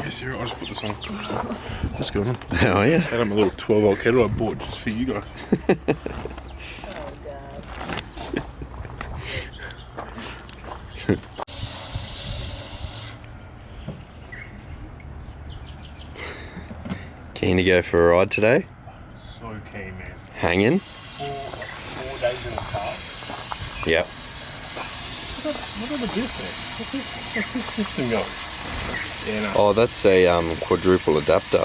Yes, here, I'll just put this on. What's going on? Oh yeah. I had my little 12-volt kettle I bought just for you guys. Keen to go for a ride today? So keen, man. Hanging? 4 days in the car. Yep. What about this, man? What's this system going? Yeah, no. Oh, that's a quadruple adapter.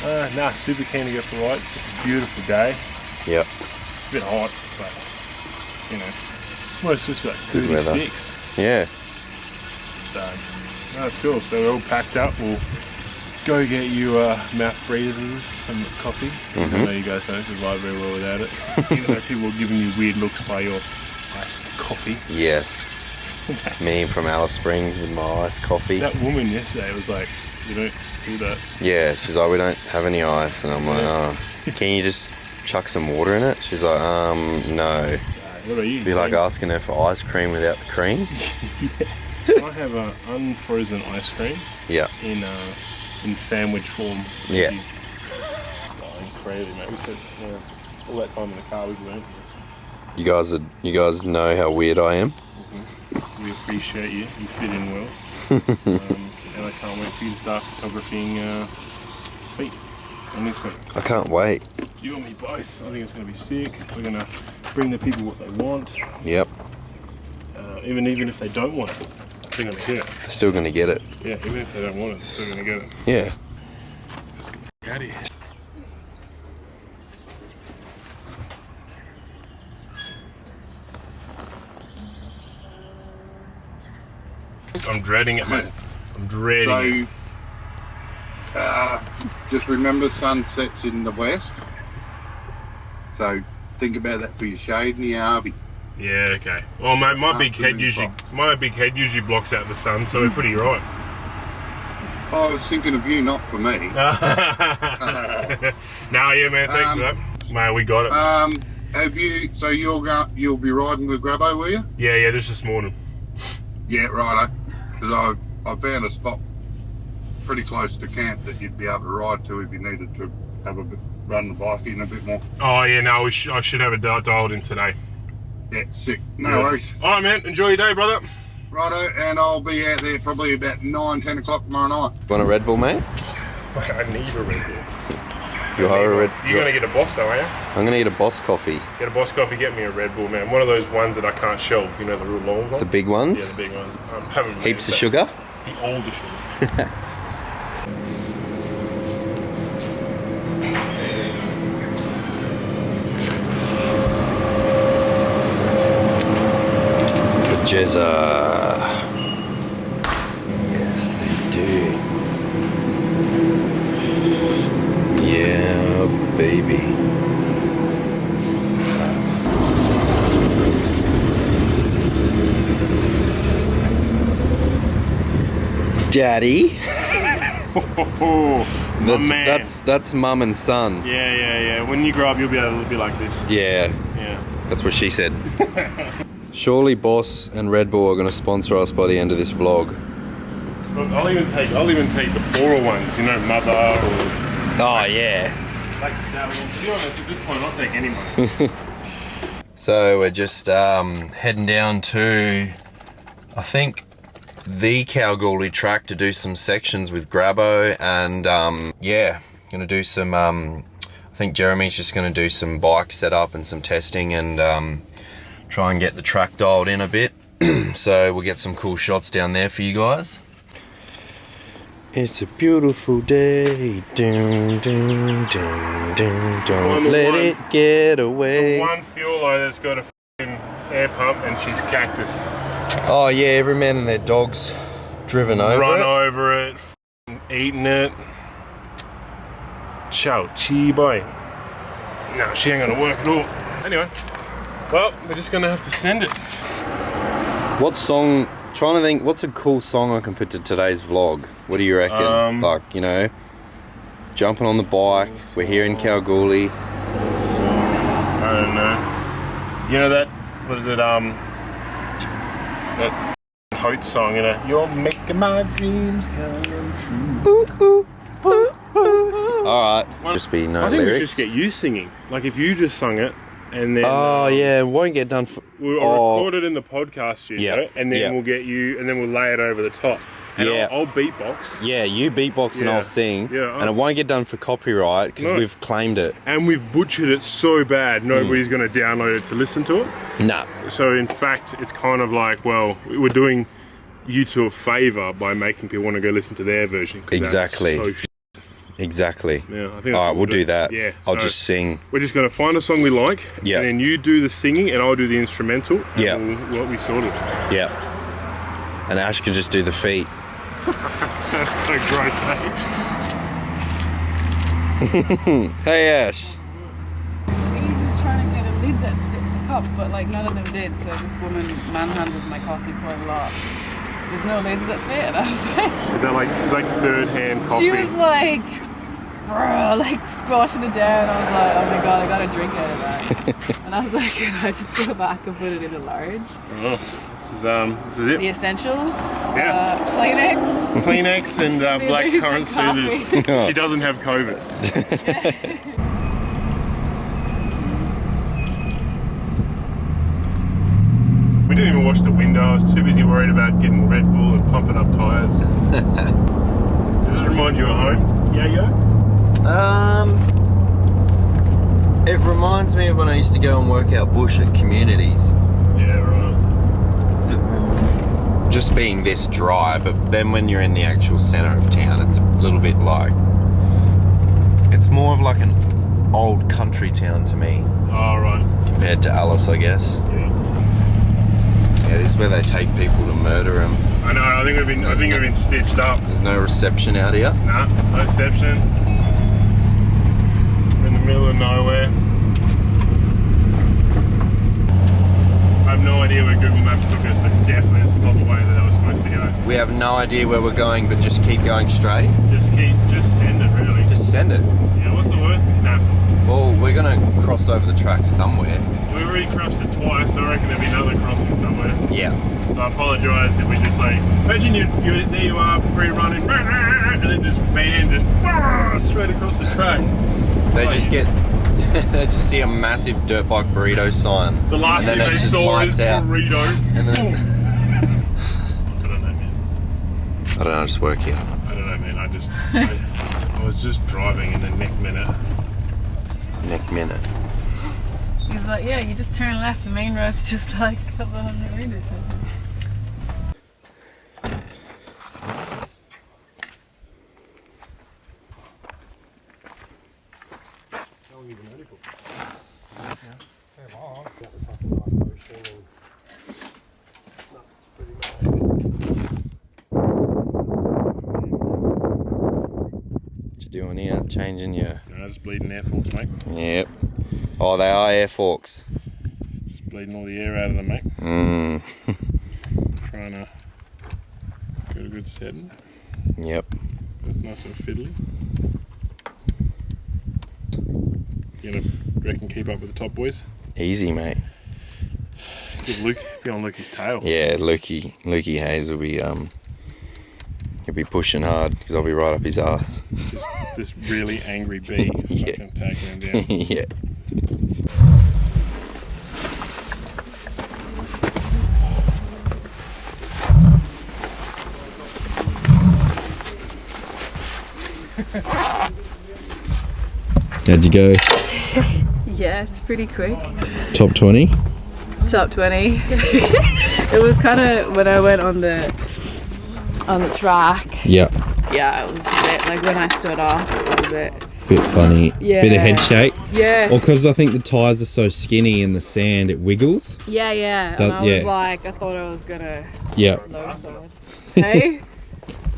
Yeah. Nah, super keen to go for a ride. It's a beautiful day. Yep. It's a bit hot, but you know, well, it's just like Good 36. Yeah. So, no, it's cool. So we're all packed up. We'll go get you mouth breathers, some coffee. I know you guys don't survive very well without it. Even though people are giving you weird looks by your iced coffee. Yes. Me from Alice Springs with my iced coffee. That woman yesterday was like, you don't do that. Yeah, she's like, we don't have any ice, and I'm like, oh, can you just chuck some water in it? She's like, no. What about you? Be like asking her for ice cream without the cream. I have an unfrozen ice cream. Yeah. In sandwich form. Yeah. Crazy, mate. We spent all that time in the car. We've learned. You guys know how weird I am. We appreciate you. You fit in well. And I can't wait for you to start photographing feet on this week. I can't wait. You and me both. I think it's going to be sick. We're going to bring the people what they want. Yep. Even if they don't want it, they're going to get it. They're still going to get it. Yeah, even if they don't want it, they're still going to get it. Yeah. Let's get the f*** out of here. I'm dreading it, mate. I'm dreading it. Just remember sun sets in the west. So think about that for your shade in the RV. Yeah, okay. Well, mate, my big head usually blocks out the sun, so we're pretty right. I was thinking of you, not for me. No, yeah, man. Thanks for that, mate. We got it. Have you? So you'll be riding with Grabbo, will you? Yeah, just this morning. Yeah, righto. Because I found a spot pretty close to camp that you'd be able to ride to if you needed to have a bit, run the bike in a bit more. Oh yeah, no, I should have it dialed in today. Yeah, sick. No worries. All right, man. Enjoy your day, brother. Righto, and I'll be out there probably about 9, 10 o'clock tomorrow night. Want a Red Bull, mate? Mate, I need a Red Bull. You're going to get a Boss though, are you? I'm going to get a Boss coffee. Get a Boss coffee, get me a Red Bull, man. One of those ones that I can't shelve, you know, the real long ones. The big ones? Yeah, the big ones. Heaps of sugar? All the sugar. For Jezza. Yes, they do. Yeah, baby. Daddy. That's mum and son. Yeah. When you grow up, you'll be able to be like this. Yeah. That's what she said. Surely Boss and Red Bull are going to sponsor us by the end of this vlog. Look, I'll even take the poorer ones. You know, Mother or. Oh yeah. Like Stallion. To be honest, at this point, I'll take anyone. So we're just heading down to, I think, the Kalgoorlie track to do some sections with Grabbo, and yeah, gonna do some. I think Jeremy's just gonna do some bike setup and some testing, and try and get the track dialed in a bit. So we'll get some cool shots down there for you guys. It's a beautiful day. Dun, dun, dun, dun, don't let it get away. The one fueler that's got a f***ing air pump and she's cactus. Oh yeah, every man and their dog's driven over Run it. over it, f***ing eating it. Chow chi boy. No, she ain't gonna work at all. Anyway, well, we're just gonna have to send it. What song? Trying to think, what's a cool song I can put to today's vlog? What do you reckon? Like, you know, jumping on the bike. We're here in Kalgoorlie. I don't know. You know that? What is it? That Hote song, you know. You're making my dreams come true. Alright. Just be no I think lyrics. we just get you singing. Like if you just sung it and then Oh yeah, it won't get done for we'll record it in the podcast studio Yeah, and then yeah. we'll get you and then we'll lay it over the top. And Yeah. I'll beatbox. Yeah, you beatbox and Yeah. I'll sing. Yeah, and it won't get done for copyright because No. we've claimed it. And we've butchered it so bad nobody's gonna download it to listen to it. Nah. So in fact it's kind of like, well, we're doing you two a favour by making people want to go listen to their version. 'Cause Exactly. that's so Exactly. yeah, I think Alright, we'll do that. Yeah. I'll so just sing. we're just gonna find a song we like, Yeah. and then you do the singing and I'll do the instrumental. And Yeah. we'll be sorted. Yeah. And Ash can just do the feet. That's so gross, eh? Hey Ash. We were just trying to get a lid that fit the cup, but like none of them did. So this woman manhandled my coffee quite a lot. There's no lids that fit, and I was like, Is that like it's like third-hand coffee? she was like, bruh, like squashing it down. I was like, oh my god, I got a drink out of that. And I was like, can I just go back and put it in a large? Oh, this is it. The essentials, Yeah. Kleenex. Kleenex and black Soothers currant and soothers. coffee. She doesn't have COVID. We didn't even wash the window. I was too busy worried about getting Red Bull and pumping up tyres. Does this remind you of home? Yeah. It reminds me of when I used to go and work out bush at communities. Yeah, right. Just being this dry, but then when you're in the actual centre of town, it's a little bit like, it's more of like an old country town to me, Oh, right. compared to Alice, I guess. Yeah. Yeah, this is where they take people to murder them. I know. I think we've been stitched up. There's no reception out here. Nah, no reception. We're in the middle of nowhere. I have no idea where Google Maps took us, but definitely it's not the way that I was supposed to go. We have no idea where we're going, but just keep going straight. Just send it, really. Just send it. Yeah, what's the worst that can happen? Well, we're gonna cross over the track somewhere. We've already crossed it twice, so I reckon there'll be another crossing somewhere. Yeah. So I apologise if we just like, imagine you there you are, pre-running, and then just van just straight across the track. They just get, they just see a massive Dirtbike burrito sign. The last and thing then they it just saw is lights out. burrito. And then, I don't know, man. I don't know, just work here. I don't know, man. I was just driving, and then next minute. Next minute. He's like, yeah, you just turn left. The main road's just like a couple of hundred meters. What you doing here? Changing your... No, just bleeding air forks, mate. Yep. Oh, they are air forks. Just bleeding all the air out of them, mate. Trying to get a good setting. Yep. It's nice and fiddly. You gonna reckon keep up with the top boys? Easy, mate. Give Luke, be on Lukey's tail. Yeah, Lukey Hayes will be he'll be pushing hard because I'll be right up his ass. Just this really angry bee Yeah. fucking taking him down. Yeah. How'd you go? Yeah, it's pretty quick. Top 20? Top 20. It was kind of when I went on the track. Yeah. Yeah, it was a bit like when I stood off. It was a bit. Bit funny. Yeah. Bit of head shake. Yeah. Or because I think the tyres are so skinny in the sand, it wiggles. Yeah. And That- I was yeah. like, I thought I was gonna Yeah. low side. Hey.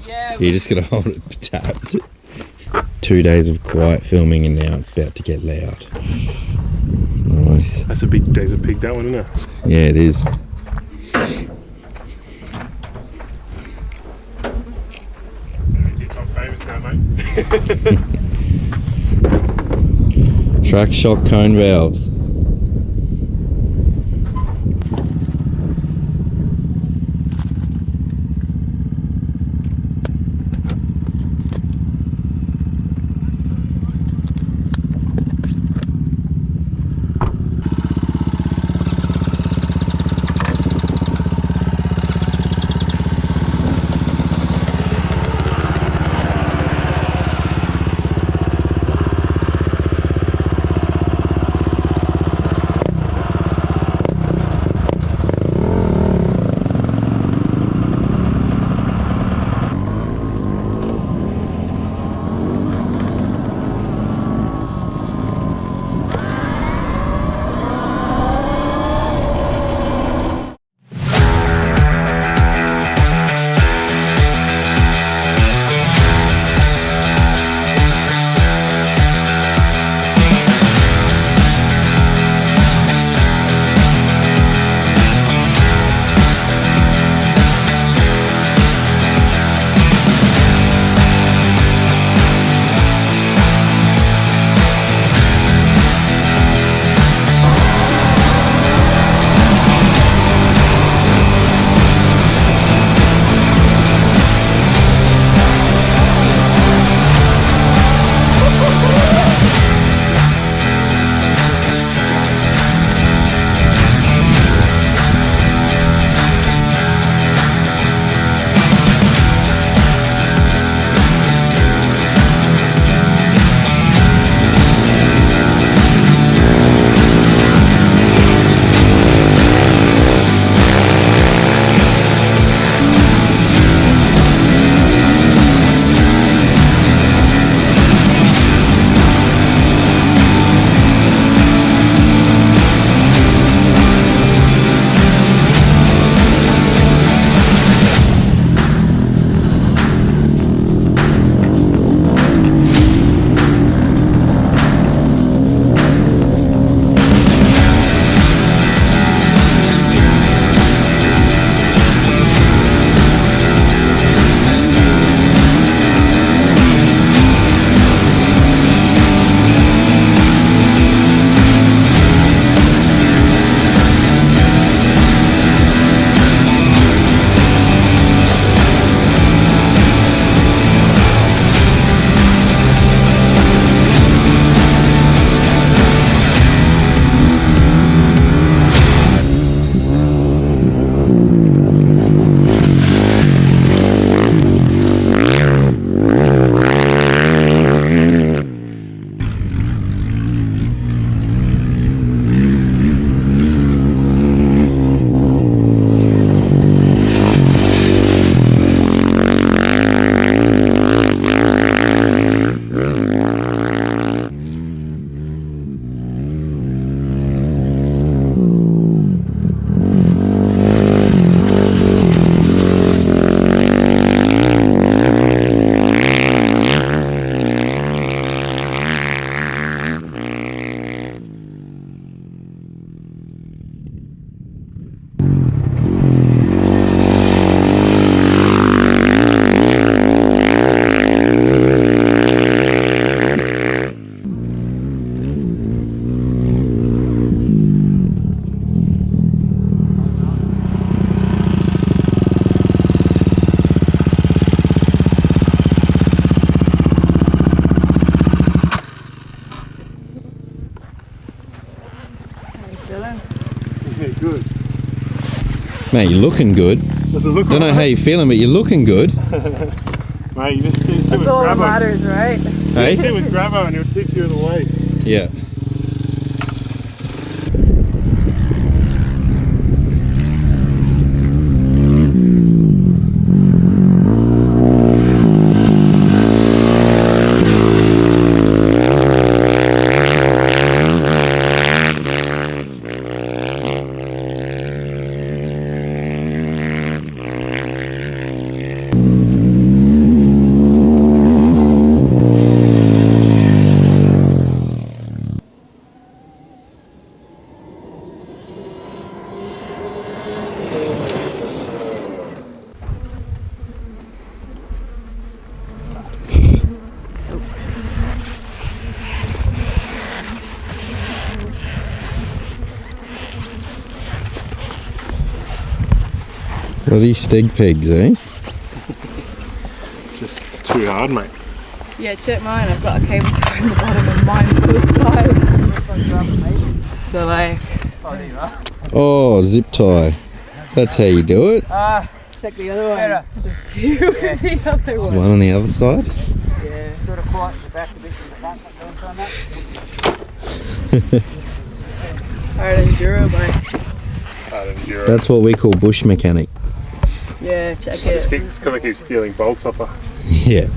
Yeah. You just gotta hold it tapped. 2 days of quiet filming and now it's about to get loud. Nice. That's a big days of pig, that one, isn't it? Yeah, it is. TikTok famous now, mate. Track shock cone valves. Yeah, good. Mate, you're looking good. Does it look Don't know how you're feeling, but you're looking good. Mate, you just sit with That's all that Grabbo. matters, right? Hey? Sit with Grabbo and he'll teach you the way. Yeah. Bloody steg pegs, eh? Just too hard, mate. Yeah, check mine. I've got a cable tie in the bottom and mine both sides. So like, Oh, zip tie. That's how you do it. check the other one. There's two the other one. One on the other side. Yeah, sort of quite the back a bit from the front, not doing that. Hard enduro bike. That's what we call bush mechanic. Yeah, check Just it. gonna keep stealing bolts off her. Yeah.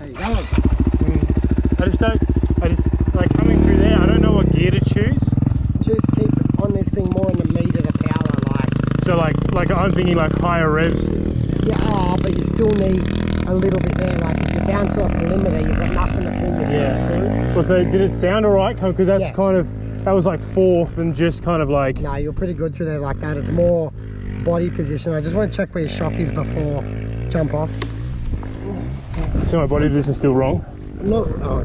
you going? I just like coming through there. I don't know what gear to choose. Just keep on this thing more in the meter of power, like. So like I'm thinking like higher revs. Yeah, but you still need a little bit there. Like if you bounce off the limiter, you've got nothing to pull your first through. Well, so did it sound alright? Because that's Yeah. kind of, that was like fourth and just kind of like. No, you're pretty good through there like that. It's more body position. I just want to check where your shock is before jump off. So my body position is still wrong. No. Oh.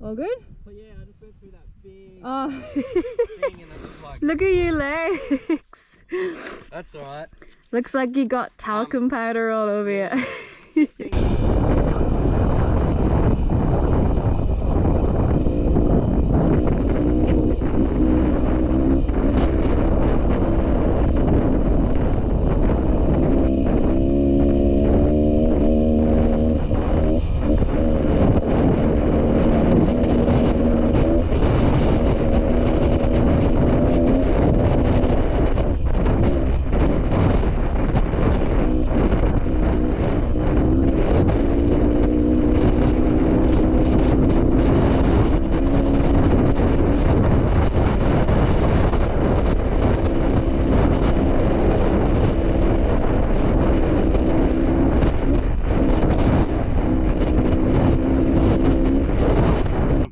All good? But yeah, I just went through that big Oh. thing and it was like... Look at your legs. That's alright. Looks like you got talcum powder all over you.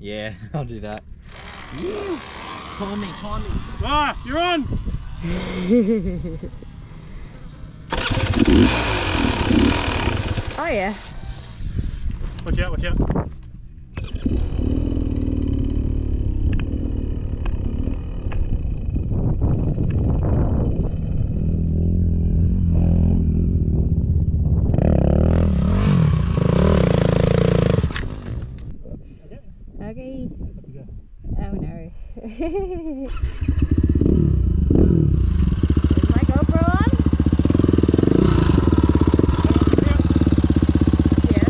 Yeah, I'll do that. Time me. Ah, you're on! Oh yeah. Watch out. Okay. Oh no. Is my GoPro on? Yeah.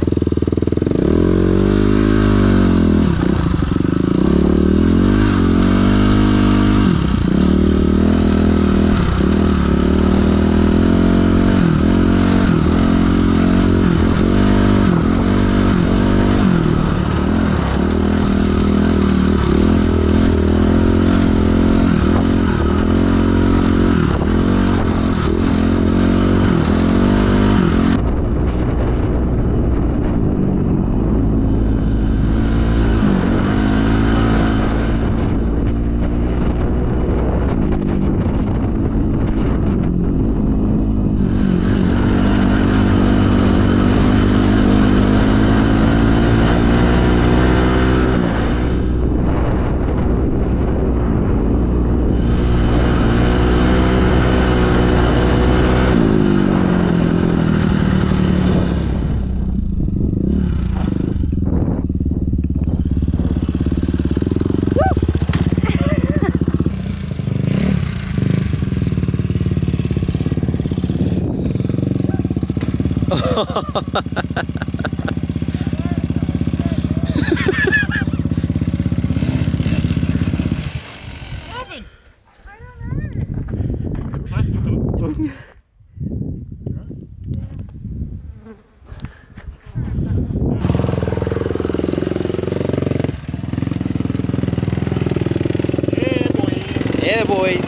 Yeah, boys.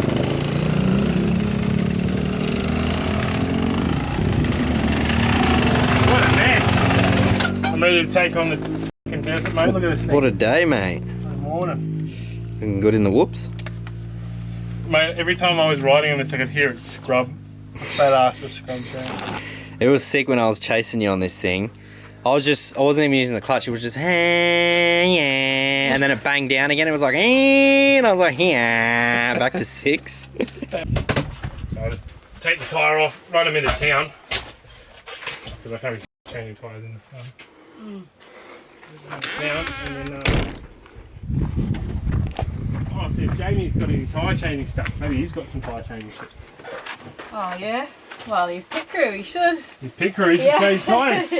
What a mess. I'm ready to take on the fucking desert, mate. Look at this thing. What a day, mate. Good morning. Looking good in the whoops. Mate, every time I was riding on this, I could hear it scrub. That ass just scrubs down. It was sick when I was chasing you on this thing. I wasn't even using the clutch. It was just, and then it banged down again. It was like, and I was like, back to 6. So I just take the tyre off, run them into town. Because I can't be changing tyres in the front. Down, and then, oh, see if Jamie's got any tyre changing stuff. Maybe he's got some tyre changing shit. Oh yeah. Well, he's pit crew. He should. His pit crew, he should change tyres.